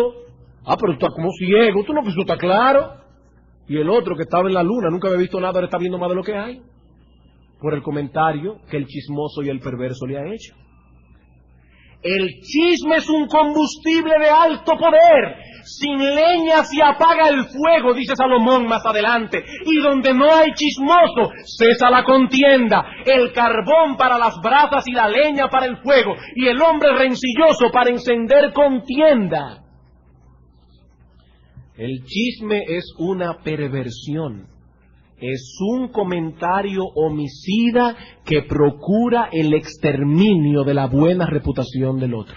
Ah, pero tú estás como ciego, tú no, pues eso está claro. Y el otro que estaba en la luna, nunca había visto nada, ahora está viendo más de lo que hay. Por el comentario que el chismoso y el perverso le ha hecho. El chisme es un combustible de alto poder. Sin leña se apaga el fuego, dice Salomón más adelante. Y donde no hay chismoso, cesa la contienda. El carbón para las brasas y la leña para el fuego. Y el hombre rencilloso para encender contienda. El chisme es una perversión, es un comentario homicida que procura el exterminio de la buena reputación del otro.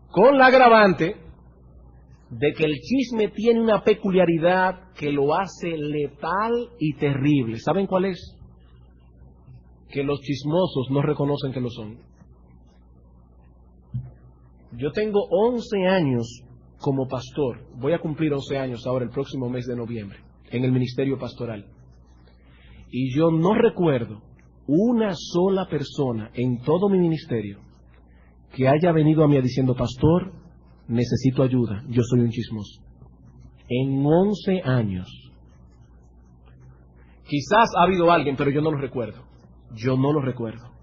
Con la agravante de que el chisme tiene una peculiaridad que lo hace letal y terrible. ¿Saben cuál es? Que los chismosos no reconocen que lo son. Yo tengo 11 años como pastor, voy a cumplir 11 años ahora el próximo mes de noviembre, en el ministerio pastoral. Y yo no recuerdo una sola persona en todo mi ministerio que haya venido a mí diciendo: pastor, necesito ayuda, yo soy un chismoso. En 11 años. Quizás ha habido alguien, pero yo no lo recuerdo. Yo no lo recuerdo.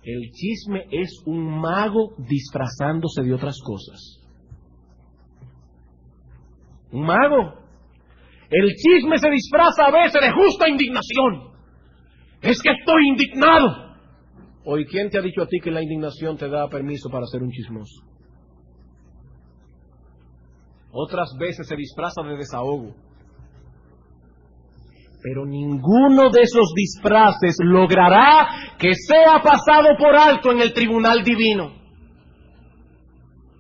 El chisme es un mago disfrazándose de otras cosas. Un mago. El chisme se disfraza a veces de justa indignación. Es que estoy indignado. Oye, ¿quién te ha dicho a ti que la indignación te da permiso para ser un chismoso? Otras veces se disfraza de desahogo. Pero ninguno de esos disfraces logrará que sea pasado por alto en el tribunal divino.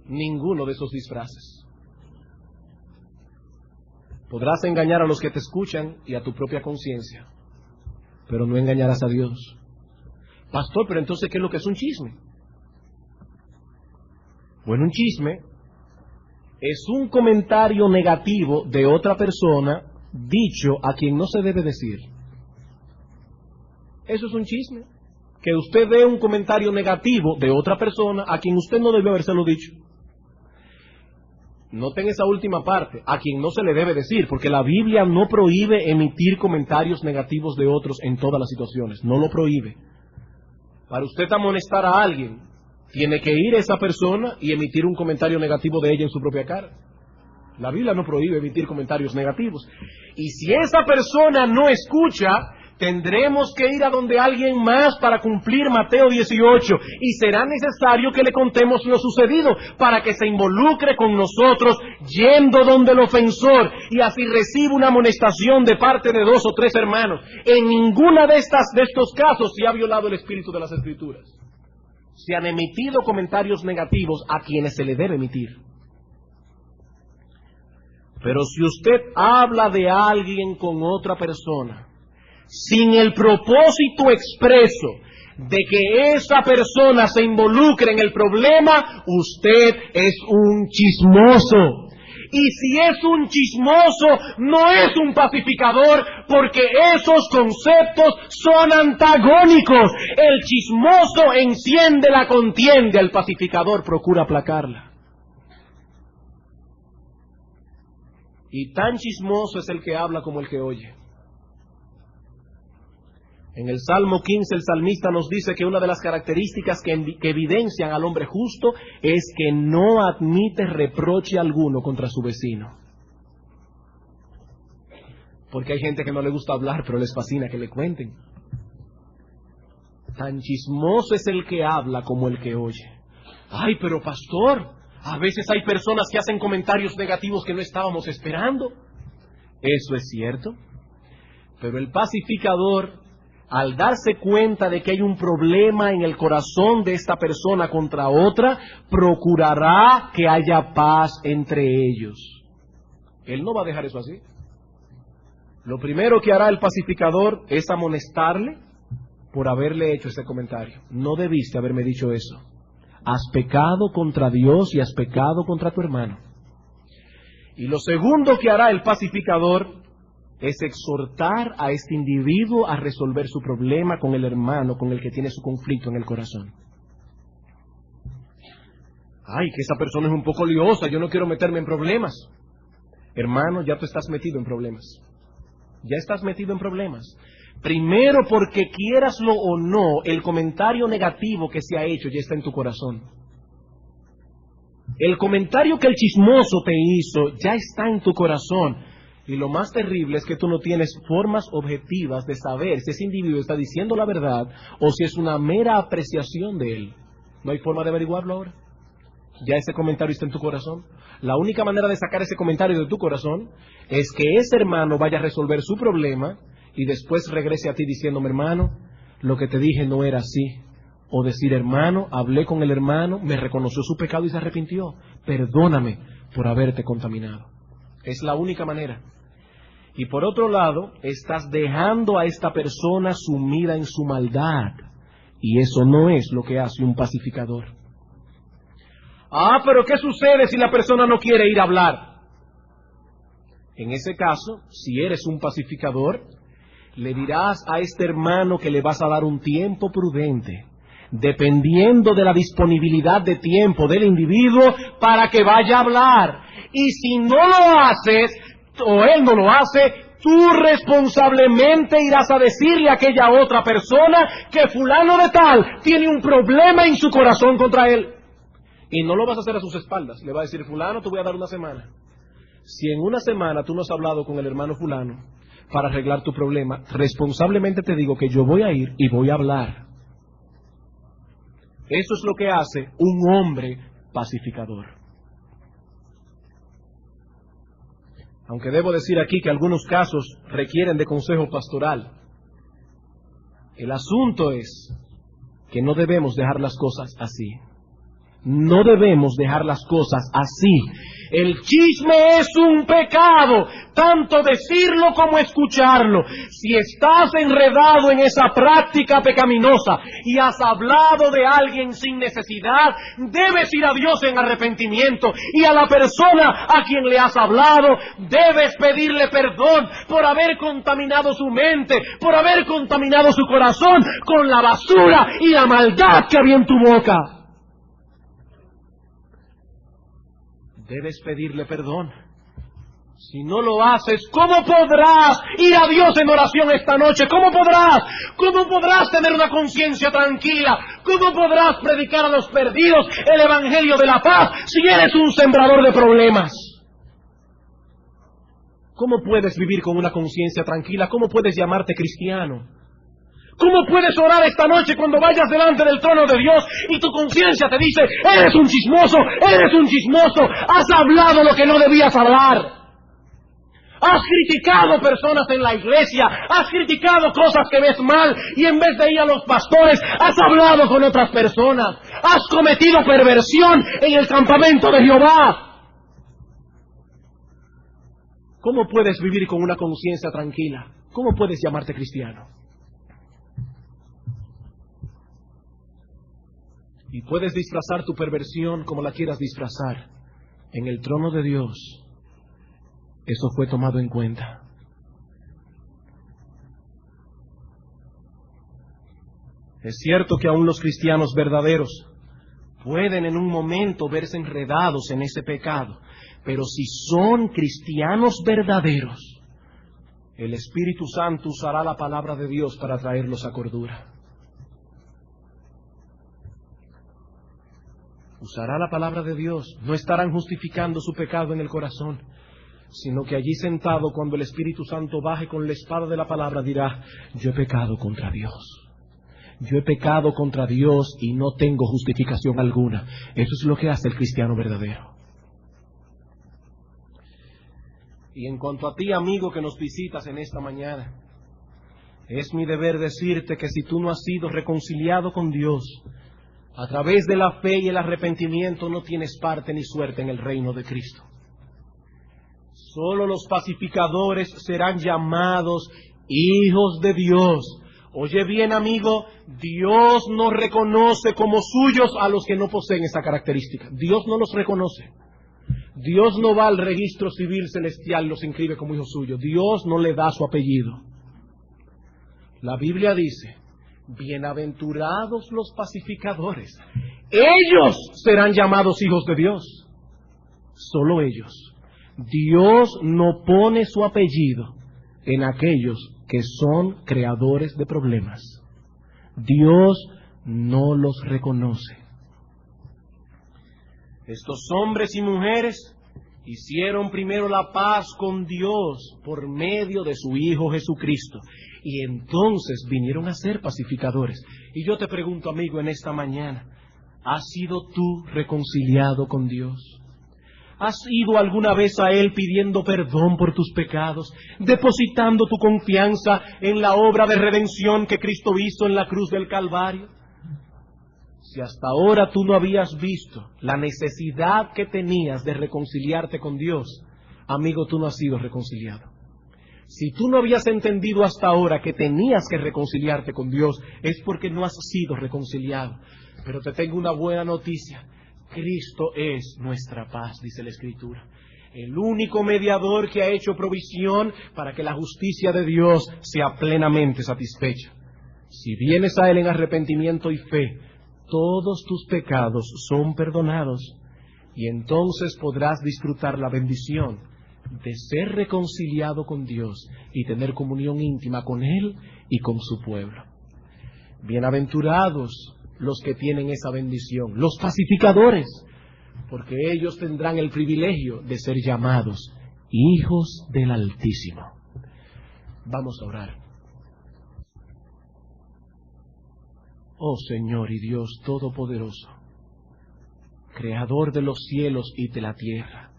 Ninguno de esos disfraces. Podrás engañar a los que te escuchan y a tu propia conciencia, pero no engañarás a Dios. Pastor, pero entonces, ¿qué es lo que es un chisme? Bueno, un chisme es un comentario negativo de otra persona dicho a quien no se debe decir. Eso es un chisme. que usted dé un comentario negativo de otra persona a quien usted no debió habérselo dicho. Noten esa última parte, a quien no se le debe decir, porque la Biblia no prohíbe emitir comentarios negativos de otros en todas las situaciones, no lo prohíbe. Para usted amonestar a alguien, tiene que ir a esa persona y emitir un comentario negativo de ella en su propia cara. La Biblia no prohíbe emitir comentarios negativos. Y si esa persona no escucha, tendremos que ir a donde alguien más para cumplir Mateo 18, y será necesario que le contemos lo sucedido para que se involucre con nosotros yendo donde el ofensor y así reciba una amonestación de parte de 2 o 3 hermanos. En ninguna de estos casos se ha violado el espíritu de las Escrituras. Se han emitido comentarios negativos a quienes se le debe emitir. Pero si usted habla de alguien con otra persona sin el propósito expreso de que esa persona se involucre en el problema, usted es un chismoso. Y si es un chismoso, no es un pacificador, porque esos conceptos son antagónicos. El chismoso enciende la contienda, el pacificador procura aplacarla. Y tan chismoso es el que habla como el que oye. En el Salmo 15 el salmista nos dice que una de las características que evidencian al hombre justo es que no admite reproche alguno contra su vecino. Porque hay gente que no le gusta hablar, pero les fascina que le cuenten. Tan chismoso es el que habla como el que oye. Ay, pero pastor, a veces hay personas que hacen comentarios negativos que no estábamos esperando. Eso es cierto. Pero el pacificador, al darse cuenta de que hay un problema en el corazón de esta persona contra otra, procurará que haya paz entre ellos. Él no va a dejar eso así. Lo primero que hará el pacificador es amonestarle por haberle hecho ese comentario. No debiste haberme dicho eso. Has pecado contra Dios y has pecado contra tu hermano. Y lo segundo que hará el pacificador es exhortar a este individuo a resolver su problema con el hermano con el que tiene su conflicto en el corazón. Ay, que esa persona es un poco liosa, yo no quiero meterme en problemas. Hermano, ya tú estás metido en problemas. Ya estás metido en problemas. Primero, porque quieraslo o no, el comentario negativo que se ha hecho ya está en tu corazón. El comentario que el chismoso te hizo ya está en tu corazón. Y lo más terrible es que tú no tienes formas objetivas de saber si ese individuo está diciendo la verdad o si es una mera apreciación de él. No hay forma de averiguarlo ahora. Ya ese comentario está en tu corazón. La única manera de sacar ese comentario de tu corazón es que ese hermano vaya a resolver su problema y después regrese a ti diciéndome, hermano, lo que te dije no era así. O decir, hermano, hablé con el hermano, me reconoció su pecado y se arrepintió. Perdóname por haberte contaminado. Es la única manera. Y por otro lado, estás dejando a esta persona sumida en su maldad. Y eso no es lo que hace un pacificador. Ah, pero ¿qué sucede si la persona no quiere ir a hablar? En ese caso, si eres un pacificador, le dirás a este hermano que le vas a dar un tiempo prudente, dependiendo de la disponibilidad de tiempo del individuo para que vaya a hablar. Y si no lo haces, o él no lo hace, tú responsablemente irás a decirle a aquella otra persona que fulano de tal tiene un problema en su corazón contra él. Y no lo vas a hacer a sus espaldas. Le va a decir, fulano, te voy a dar una semana. Si en una semana tú no has hablado con el hermano fulano para arreglar tu problema, responsablemente te digo que yo voy a ir y voy a hablar. Eso es lo que hace un hombre pacificador. Aunque debo decir aquí que algunos casos requieren de consejo pastoral. El asunto es que no debemos dejar las cosas así. No debemos dejar las cosas así. El chisme es un pecado, tanto decirlo como escucharlo. Si estás enredado en esa práctica pecaminosa y has hablado de alguien sin necesidad, debes ir a Dios en arrepentimiento, y a la persona a quien le has hablado debes pedirle perdón por haber contaminado su mente, por haber contaminado su corazón con la basura y la maldad que había en tu boca. Debes pedirle perdón. Si no lo haces, ¿cómo podrás ir a Dios en oración esta noche? ¿Cómo podrás? ¿Cómo podrás tener una conciencia tranquila? ¿Cómo podrás predicar a los perdidos el evangelio de la paz si eres un sembrador de problemas? ¿Cómo puedes vivir con una conciencia tranquila? ¿Cómo puedes llamarte cristiano? ¿Cómo puedes orar esta noche cuando vayas delante del trono de Dios y tu conciencia te dice, eres un chismoso, has hablado lo que no debías hablar? Has criticado personas en la iglesia, has criticado cosas que ves mal, y en vez de ir a los pastores, has hablado con otras personas, has cometido perversión en el campamento de Jehová. ¿Cómo puedes vivir con una conciencia tranquila? ¿Cómo puedes llamarte cristiano? Y puedes disfrazar tu perversión como la quieras disfrazar. En el trono de Dios, eso fue tomado en cuenta. Es cierto que aún los cristianos verdaderos pueden en un momento verse enredados en ese pecado, pero si son cristianos verdaderos, el Espíritu Santo usará la palabra de Dios para traerlos a cordura. Usará la palabra de Dios. No estarán justificando su pecado en el corazón, sino que allí sentado, cuando el Espíritu Santo baje con la espada de la palabra, dirá, yo he pecado contra Dios. Yo he pecado contra Dios y no tengo justificación alguna. Eso es lo que hace el cristiano verdadero. Y en cuanto a ti, amigo, que nos visitas en esta mañana, es mi deber decirte que si tú no has sido reconciliado con Dios a través de la fe y el arrepentimiento, no tienes parte ni suerte en el reino de Cristo. Solo los pacificadores serán llamados hijos de Dios. Oye bien, amigo, Dios no reconoce como suyos a los que no poseen esa característica. Dios no los reconoce. Dios no va al registro civil celestial y los inscribe como hijos suyos. Dios no le da su apellido. La Biblia dice, bienaventurados los pacificadores. Ellos serán llamados hijos de Dios. Solo ellos. Dios no pone su apellido en aquellos que son creadores de problemas. Dios no los reconoce. Estos hombres y mujeres hicieron primero la paz con Dios por medio de su Hijo Jesucristo, y entonces vinieron a ser pacificadores. Y yo te pregunto, amigo, en esta mañana, ¿has sido tú reconciliado con Dios? ¿Has ido alguna vez a Él pidiendo perdón por tus pecados, depositando tu confianza en la obra de redención que Cristo hizo en la cruz del Calvario? Si hasta ahora tú no habías visto la necesidad que tenías de reconciliarte con Dios, amigo, tú no has sido reconciliado. Si tú no habías entendido hasta ahora que tenías que reconciliarte con Dios, es porque no has sido reconciliado. Pero te tengo una buena noticia. Cristo es nuestra paz, dice la Escritura. El único mediador que ha hecho provisión para que la justicia de Dios sea plenamente satisfecha. Si vienes a Él en arrepentimiento y fe, todos tus pecados son perdonados, y entonces podrás disfrutar la bendición de ser reconciliado con Dios y tener comunión íntima con Él y con su pueblo. Bienaventurados los que tienen esa bendición, los pacificadores, porque ellos tendrán el privilegio de ser llamados hijos del Altísimo. Vamos a orar. Oh Señor y Dios Todopoderoso, Creador de los cielos y de la tierra,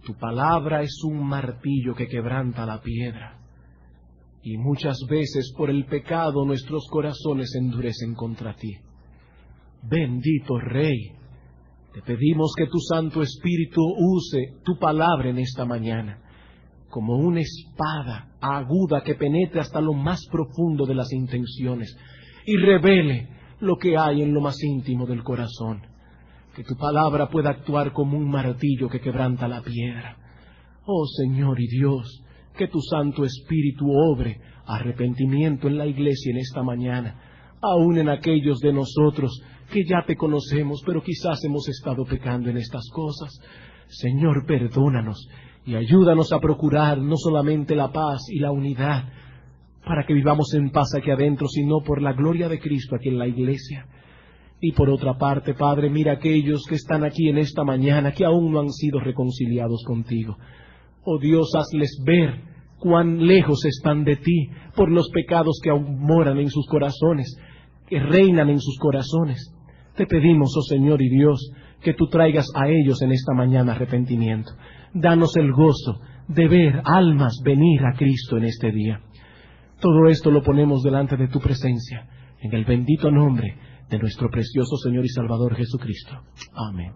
tu palabra es un martillo que quebranta la piedra, y muchas veces por el pecado nuestros corazones se endurecen contra ti. Bendito Rey, Te pedimos que tu Santo Espíritu use tu palabra en esta mañana como una espada aguda que penetre hasta lo más profundo de las intenciones y revele lo que hay en lo más íntimo del corazón. Que tu palabra pueda actuar como un martillo que quebranta la piedra. Oh Señor y Dios, que tu Santo Espíritu obre arrepentimiento en la iglesia en esta mañana, aun en aquellos de nosotros que ya te conocemos, pero quizás hemos estado pecando en estas cosas. Señor, perdónanos y ayúdanos a procurar no solamente la paz y la unidad, para que vivamos en paz aquí adentro, sino por la gloria de Cristo aquí en la iglesia. Y por otra parte, Padre, mira a aquellos que están aquí en esta mañana, que aún no han sido reconciliados contigo. Oh Dios, hazles ver cuán lejos están de ti por los pecados que aún moran en sus corazones, que reinan en sus corazones. Te pedimos, oh Señor y Dios, que tú traigas a ellos en esta mañana arrepentimiento. Danos el gozo de ver almas venir a Cristo en este día. Todo esto lo ponemos delante de tu presencia, en el bendito nombre de nuestro precioso Señor y Salvador Jesucristo. Amén.